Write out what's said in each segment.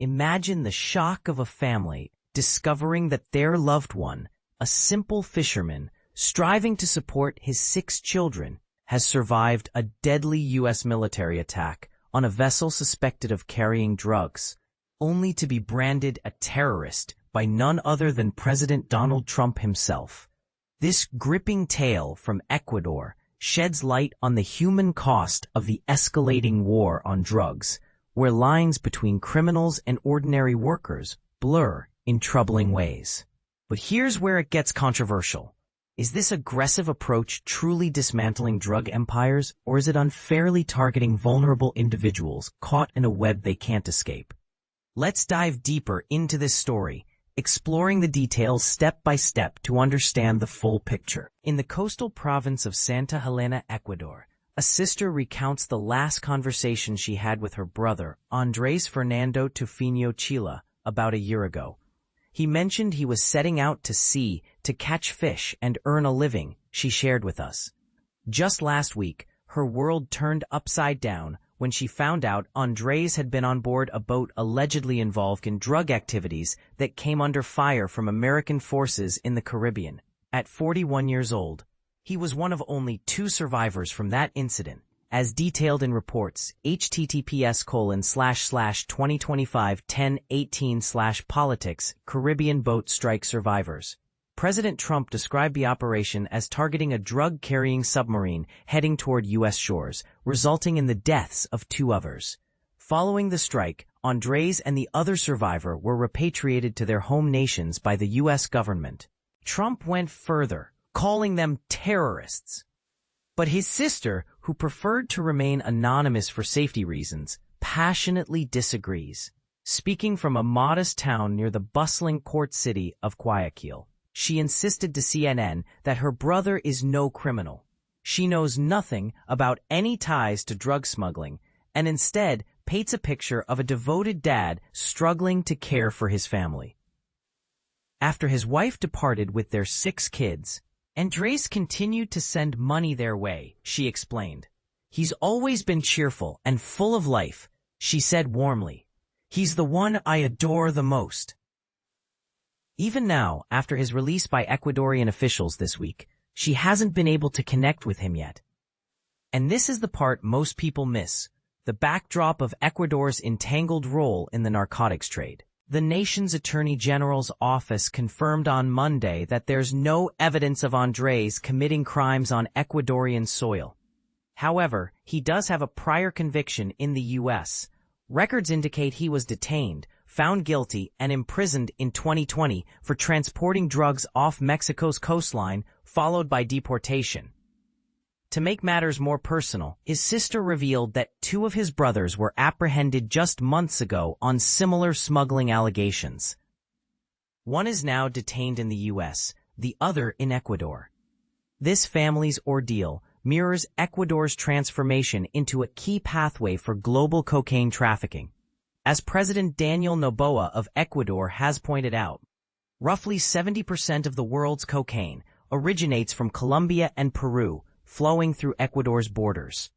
Imagine the shock of a family discovering that their loved one, a simple fisherman, striving to support his 6 children, has survived a deadly U.S. military attack on a vessel suspected of carrying drugs, only to be branded a terrorist by none other than President Donald Trump himself. This gripping tale from Ecuador sheds light on the human cost of the escalating war on drugs, where lines between criminals and ordinary workers blur in troubling ways. But here's where it gets controversial. Is this aggressive approach truly dismantling drug empires, or is it unfairly targeting vulnerable individuals caught in a web they can't escape? Let's dive deeper into this story, exploring the details step by step to understand the full picture. In the coastal province of Santa Helena, Ecuador, a sister recounts the last conversation she had with her brother, Andrés Fernando Tufiño Chila, about a year ago. He mentioned he was setting out to sea to catch fish and earn a living, she shared with us. Just last week, her world turned upside down when she found out Andrés had been on board a boat allegedly involved in drug activities that came under fire from American forces in the Caribbean. At 41 years old, he was one of only 2 survivors from that incident, as detailed in reports https://2025-1018/politics Caribbean boat strike survivors. President Trump described the operation as targeting a drug-carrying submarine heading toward U.S. shores, resulting in the deaths of 2 others. Following the strike, Andrés and the other survivor were repatriated to their home nations by the U.S. government. Trump went further, calling them terrorists. But his sister, who preferred to remain anonymous for safety reasons, passionately disagrees. Speaking from a modest town near the bustling port city of Guayaquil, she insisted to CNN that her brother is no criminal. She knows nothing about any ties to drug smuggling, and instead paints a picture of a devoted dad struggling to care for his family. After his wife departed with their 6 kids, Andrés continued to send money their way, she explained. He's always been cheerful and full of life, she said warmly. He's the one I adore the most. Even now, after his release by Ecuadorian officials this week, she hasn't been able to connect with him yet. And this is the part most people miss, the backdrop of Ecuador's entangled role in the narcotics trade. The nation's Attorney General's office confirmed on Monday that there's no evidence of Andrés committing crimes on Ecuadorian soil. However, he does have a prior conviction in the U.S. Records indicate he was detained, found guilty, and imprisoned in 2020 for transporting drugs off Mexico's coastline, followed by deportation. To make matters more personal, his sister revealed that 2 of his brothers were apprehended just months ago on similar smuggling allegations. One is now detained in the U.S., the other in Ecuador. This family's ordeal mirrors Ecuador's transformation into a key pathway for global cocaine trafficking. As President Daniel Noboa of Ecuador has pointed out, roughly 70% of the world's cocaine originates from Colombia and Peru, flowing through Ecuador's borders.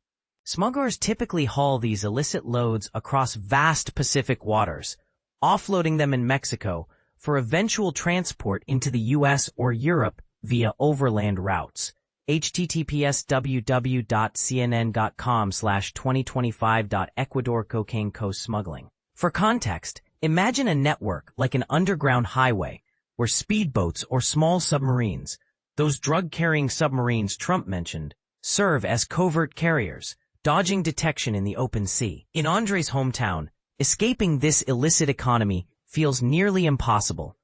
Smugglers typically haul these illicit loads across vast Pacific waters, offloading them in Mexico for eventual transport into the U.S. or Europe via overland routes. https://www.cnn.com/2025.Ecuador cocaine coast smuggling. For context, imagine a network like an underground highway where speedboats or small submarines, those drug-carrying submarines Trump mentioned, serve as covert carriers, dodging detection in the open sea. In Andrés' hometown, escaping this illicit economy feels nearly impossible.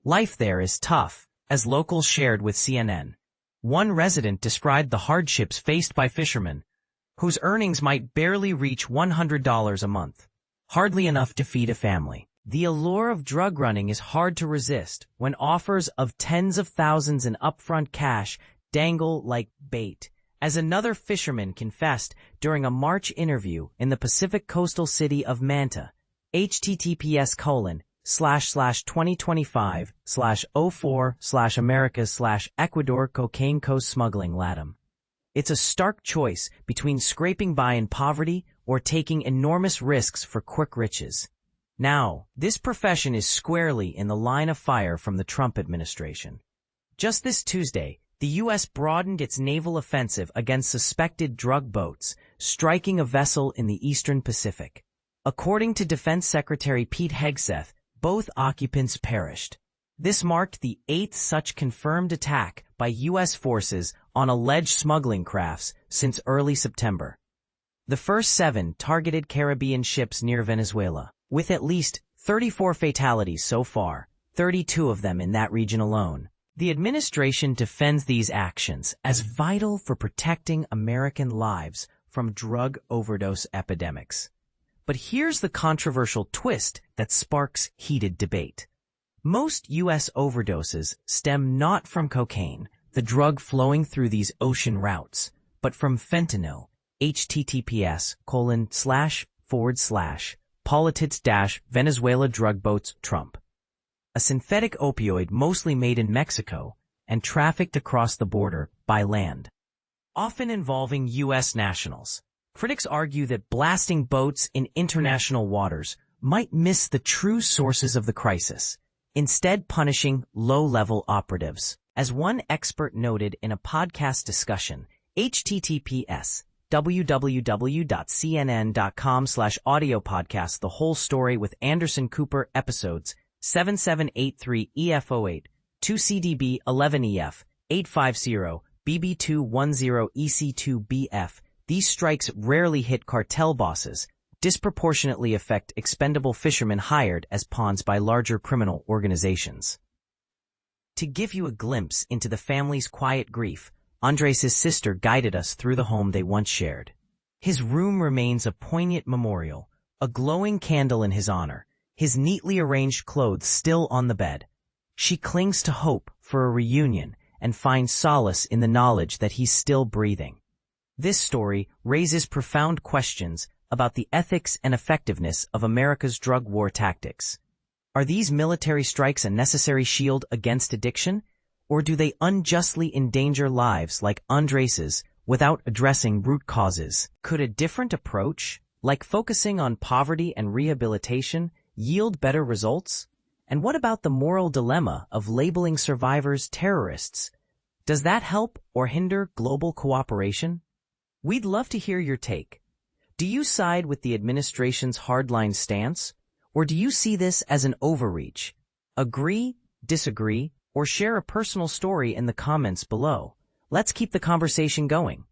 Life there is tough, as locals shared with CNN. One resident described the hardships faced by fishermen, whose earnings might barely reach $100 a month, hardly enough to feed a family. The allure of drug running is hard to resist when offers of tens of thousands in upfront cash dangle like bait, as another fisherman confessed during a March interview in the Pacific coastal city of Manta. https://2025/04/Americas/Ecuador cocaine coast smuggling LATAM. It's a stark choice between scraping by in poverty or taking enormous risks for quick riches. Now, this profession is squarely in the line of fire from the Trump administration. Just this Tuesday, the U.S. broadened its naval offensive against suspected drug boats, striking a vessel in the eastern Pacific. According to Defense Secretary Pete Hegseth, both occupants perished. This marked the 8th such confirmed attack by U.S. forces on alleged smuggling crafts since early September. The first 7 targeted Caribbean ships near Venezuela, with at least 34 fatalities so far, 32 of them in that region alone. The administration defends these actions as vital for protecting American lives from drug overdose epidemics. But here's the controversial twist that sparks heated debate. Most U.S. overdoses stem not from cocaine, the drug flowing through these ocean routes, but from fentanyl, https://politics-Venezuela drug boats Trump. A synthetic opioid mostly made in Mexico and trafficked across the border by land, often involving U.S. nationals. Critics argue that blasting boats in international waters might miss the true sources of the crisis, instead punishing low-level operatives. As one expert noted in a podcast discussion, https://www.cnn.com/audiopodcast the whole story with Anderson Cooper episodes 7783EF08, 2CDB11EF, 850, BB210EC2BF. These strikes rarely hit cartel bosses, disproportionately affect expendable fishermen hired as pawns by larger criminal organizations. To give you a glimpse into the family's quiet grief, Andrés' sister guided us through the home they once shared. His room remains a poignant memorial, a glowing candle in his honor, his neatly arranged clothes still on the bed. She clings to hope for a reunion and finds solace in the knowledge that he's still breathing. This story raises profound questions about the ethics and effectiveness of America's drug war tactics. Are these military strikes a necessary shield against addiction, or do they unjustly endanger lives like Andrés's without addressing root causes? Could a different approach, like focusing on poverty and rehabilitation, yield better results? And what about the moral dilemma of labeling survivors terrorists? Does that help or hinder global cooperation? We'd love to hear your take. Do you side with the administration's hardline stance, or do you see this as an overreach? Agree, disagree, or share a personal story in the comments below. Let's keep the conversation going.